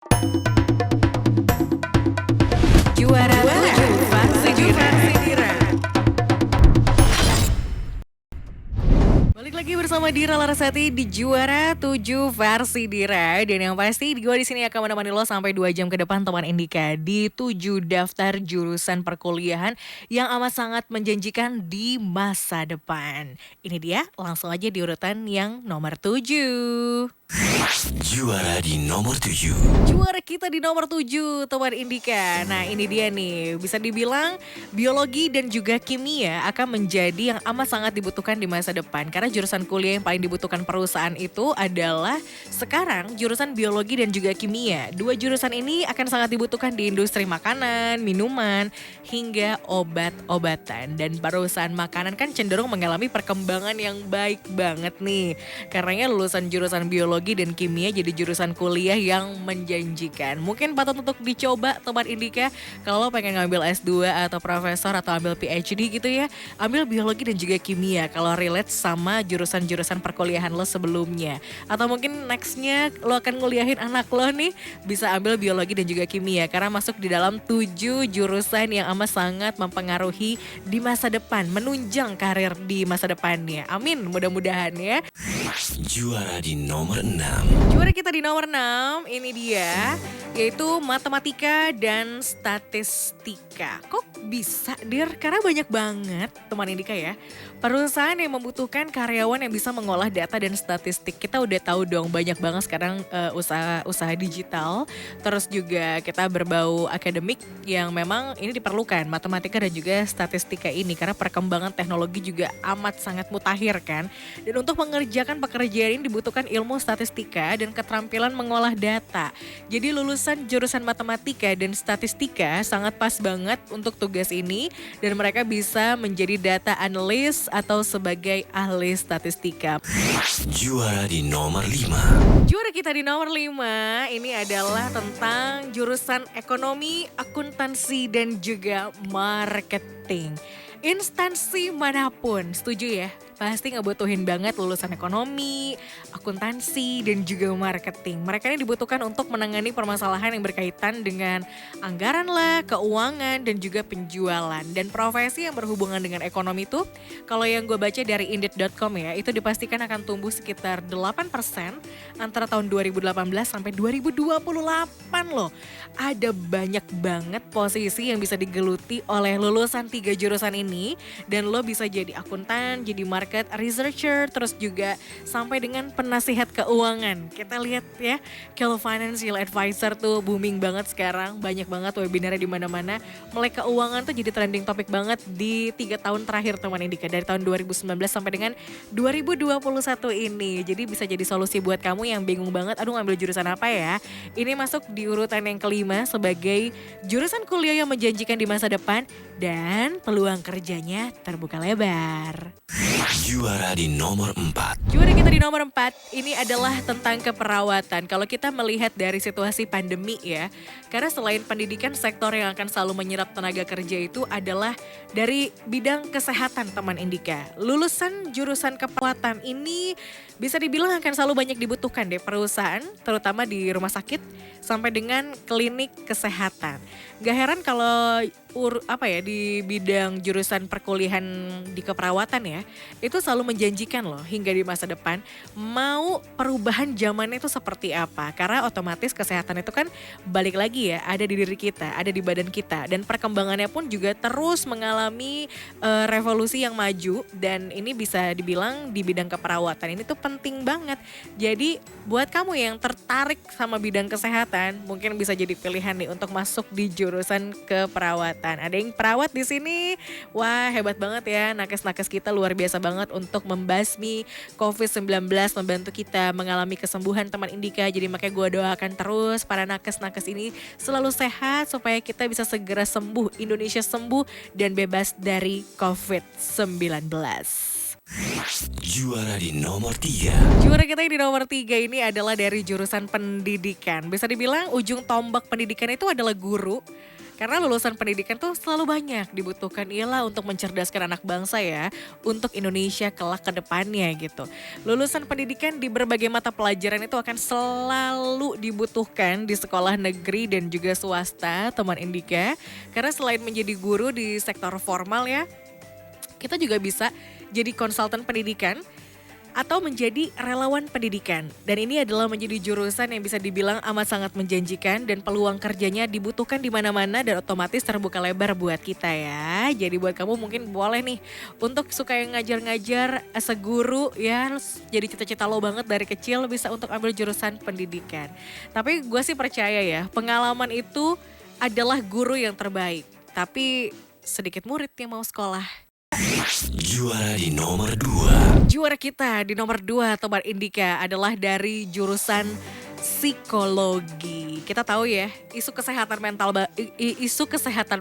Juara 7 Farsi Dira. Balik lagi bersama Dira Larasati di Juara 7 Versi Dira. Dan yang pasti gue di sini akan menemani lo sampai 2 jam ke depan teman Indika di 7 daftar jurusan perkuliahan yang amat sangat menjanjikan di masa depan. Ini dia, langsung aja di urutan yang nomor 7. Juara di nomor 7. Juara kita di nomor 7 teman Indika. Nah ini dia nih, bisa dibilang biologi dan juga kimia akan menjadi yang amat sangat dibutuhkan di masa depan. Karena jurusan kuliah yang paling dibutuhkan perusahaan itu adalah sekarang jurusan biologi dan juga kimia. Dua jurusan ini akan sangat dibutuhkan di industri makanan, minuman, hingga obat-obatan. Dan perusahaan makanan kan cenderung mengalami perkembangan yang baik banget nih. Karenanya lulusan jurusan biologi dan kimia jadi jurusan kuliah yang menjanjikan. Mungkin patut untuk dicoba teman Indika kalau pengen ngambil S2 atau profesor atau ambil PhD gitu ya. Ambil biologi dan juga kimia kalau relate sama jurusan-jurusan perkuliahan lo sebelumnya. Atau mungkin nextnya lo akan nguliahin anak lo nih bisa ambil biologi dan juga kimia karena masuk di dalam 7 jurusan yang amat sangat mempengaruhi di masa depan, menunjang karir di masa depannya. Amin, mudah-mudahan ya. Juara di nomor 6. Juara kita di nomor 6 ini dia yaitu matematika dan statistika. Kok bisa Dir? Karena banyak banget teman Indika ya. Perusahaan yang membutuhkan karyawan yang bisa mengolah data dan statistik. Kita udah tahu dong banyak banget sekarang usaha digital. Terus juga kita berbau akademik yang memang ini diperlukan matematika dan juga statistika ini. Karena perkembangan teknologi juga amat sangat mutakhir kan. Dan untuk mengerjakan pekerjaan ini dibutuhkan ilmu statistika dan keterampilan mengolah data. Jadi lulusan jurusan matematika dan statistika sangat pas banget untuk tugas ini dan mereka bisa menjadi data analis atau sebagai ahli statistika. Juara di nomor 5. Juara kita di nomor 5 ini adalah tentang jurusan ekonomi, akuntansi dan juga marketing. Instansi manapun, setuju ya? Pasti ngebutuhin banget lulusan ekonomi, akuntansi, dan juga marketing. Mereka ini dibutuhkan untuk menangani permasalahan yang berkaitan dengan anggaran lah, keuangan, dan juga penjualan. Dan profesi yang berhubungan dengan ekonomi itu, kalau yang gue baca dari Indeed.com ya, itu dipastikan akan tumbuh sekitar 8% antara tahun 2018 sampai 2028 loh. Ada banyak banget posisi yang bisa digeluti oleh lulusan 3 jurusan ini. Dan lo bisa jadi akuntan, jadi market researcher, terus juga sampai dengan penasihat keuangan. Kita lihat ya, kalau financial advisor tuh booming banget sekarang, banyak banget webinarnya di mana-mana. Melek keuangan tuh jadi trending topik banget di 3 tahun terakhir teman Indika, dari tahun 2019 sampai dengan 2021 ini. Jadi bisa jadi solusi buat kamu yang bingung banget, aduh ngambil jurusan apa ya? Ini masuk di urutan yang kelima sebagai jurusan kuliah yang menjanjikan di masa depan dan peluang kerjanya terbuka lebar. Juara di nomor 4. Juara kita di nomor 4 ini adalah tentang keperawatan. Kalau kita melihat dari situasi pandemi ya, karena selain pendidikan, sektor yang akan selalu menyerap tenaga kerja itu adalah dari bidang kesehatan teman Indika. Lulusan jurusan keperawatan ini bisa dibilang akan selalu banyak dibutuhkan deh perusahaan, terutama di rumah sakit sampai dengan klinik kesehatan. Gak heran kalau di bidang jurusan perkuliahan di keperawatan ya, itu selalu menjanjikan loh hingga di masa depan mau perubahan zamannya itu seperti apa. Karena otomatis kesehatan itu kan balik lagi ya, ada di diri kita, ada di badan kita. Dan perkembangannya pun juga terus mengalami revolusi yang maju. Dan ini bisa dibilang di bidang keperawatan ini tuh penting banget. Jadi buat kamu yang tertarik sama bidang kesehatan, mungkin bisa jadi pilihan nih untuk masuk di jurusan keperawatan. Ada yang perawat di sini, wah hebat banget ya, nakes-nakes kita luar biasa banget untuk membasmi COVID-19, membantu kita mengalami kesembuhan teman Indika. Jadi makanya gue doakan terus para nakes-nakes ini selalu sehat supaya kita bisa segera sembuh, Indonesia sembuh dan bebas dari COVID-19. Juara di nomor 3. Juara kita yang di nomor 3 ini adalah dari jurusan pendidikan. Bisa dibilang ujung tombak pendidikan itu adalah guru. Karena lulusan pendidikan tuh selalu banyak dibutuhkan ialah untuk mencerdaskan anak bangsa ya, untuk Indonesia kelak ke depannya gitu. Lulusan pendidikan di berbagai mata pelajaran itu akan selalu dibutuhkan di sekolah negeri dan juga swasta, teman Indika. Karena selain menjadi guru di sektor formal ya, kita juga bisa jadi konsultan pendidikan atau menjadi relawan pendidikan. Dan ini adalah menjadi jurusan yang bisa dibilang amat sangat menjanjikan dan peluang kerjanya dibutuhkan di mana-mana dan otomatis terbuka lebar buat kita ya. Jadi buat kamu mungkin boleh nih untuk suka yang ngajar-ngajar as a guru ya, jadi cita-cita lo banget dari kecil bisa untuk ambil jurusan pendidikan. Tapi gue sih percaya ya, pengalaman itu adalah guru yang terbaik. Tapi sedikit murid yang mau sekolah. Juara di nomor 2. Juara kita di nomor 2 Teman Indika adalah dari jurusan psikologi. Kita tahu ya, isu kesehatan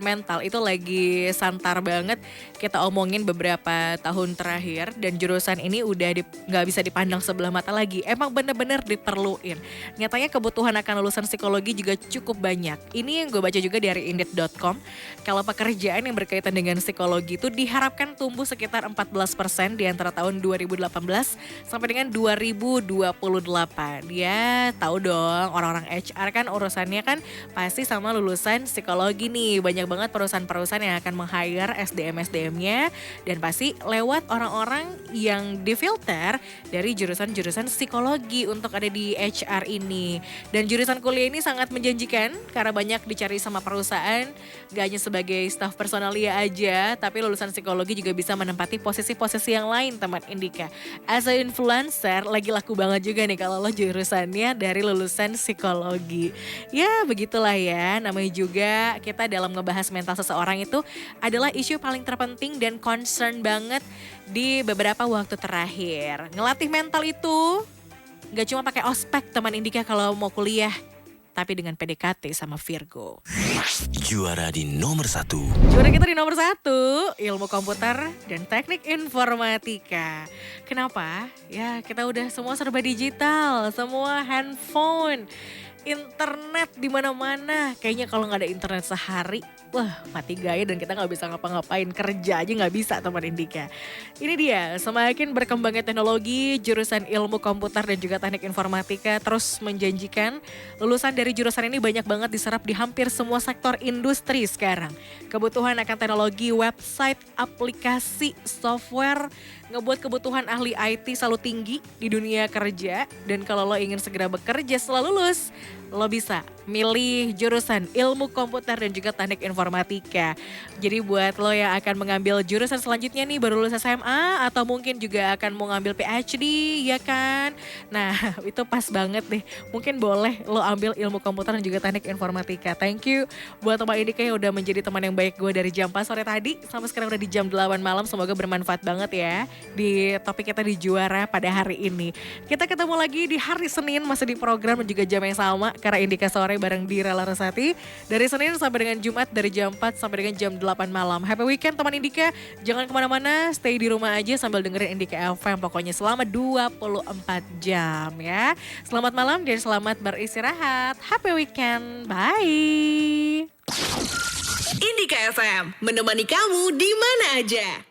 mental itu lagi santar banget kita omongin beberapa tahun terakhir dan jurusan ini udah nggak bisa dipandang sebelah mata lagi. Emang bener-bener diperluin. Nyatanya kebutuhan akan lulusan psikologi juga cukup banyak. Ini yang gue baca juga dari indit.com. Kalau pekerjaan yang berkaitan dengan psikologi itu diharapkan tumbuh sekitar 14% di antara tahun 2018 sampai dengan 2028. Ya, tahu dong, orang-orang HR kan urusannya kan pasti sama lulusan psikologi nih. Banyak banget perusahaan-perusahaan yang akan meng-hire SDM-SDM-nya dan pasti lewat orang-orang yang difilter dari jurusan-jurusan psikologi untuk ada di HR ini. Dan jurusan kuliah ini sangat menjanjikan karena banyak dicari sama perusahaan, gak hanya sebagai staf personalia aja, tapi lulusan psikologi juga bisa menempati posisi-posisi yang lain teman Indika. As a influencer, lagi laku banget juga nih kalau lo jurusannya dari lulusan psikologi. Ya begitulah ya, namanya juga kita dalam ngebahas mental seseorang itu adalah isu paling terpenting dan concern banget di beberapa waktu terakhir. Ngelatih mental itu gak cuma pakai ospek teman Indika kalau mau kuliah, tapi dengan PDKT sama Virgo. Juara di nomor 1. Juara kita di nomor 1, ilmu komputer dan teknik informatika. Kenapa? Ya kita udah semua serba digital, semua handphone, internet di mana-mana. Kayaknya kalau nggak ada internet sehari, wah mati gaya dan kita nggak bisa ngapa-ngapain, kerja aja nggak bisa teman Indika. Ini dia, semakin berkembangnya teknologi, jurusan ilmu komputer dan juga teknik informatika terus menjanjikan. Lulusan dari jurusan ini banyak banget diserap di hampir semua sektor industri sekarang. Kebutuhan akan teknologi, website, aplikasi, software, ngebuat kebutuhan ahli IT selalu tinggi di dunia kerja. Dan kalau lo ingin segera bekerja setelah lulus, lo bisa milih jurusan ilmu komputer dan juga teknik informatika. Jadi buat lo yang akan mengambil jurusan selanjutnya nih baru lulus SMA atau mungkin juga akan mau ngambil PhD ya kan. Nah itu pas banget deh. Mungkin boleh lo ambil ilmu komputer dan juga teknik informatika. Thank you buat teman Indika yang udah menjadi teman yang baik gue dari jam 4 sore tadi sampai sekarang udah di jam 8 malam. Semoga bermanfaat banget ya di topik kita di Juara pada hari ini. Kita ketemu lagi di hari Senin masih di program dan juga jam yang sama karena Indika Sore bareng Dira Larasati. Dari Senin sampai dengan Jumat dari jam 4 sampai dengan jam 8 malam. Happy weekend teman Indika. Jangan kemana-mana, stay di rumah aja sambil dengerin Indika FM. Pokoknya selama 24 jam ya. Selamat malam dan selamat beristirahat. Happy weekend. Bye. Indika FM, menemani kamu di mana aja.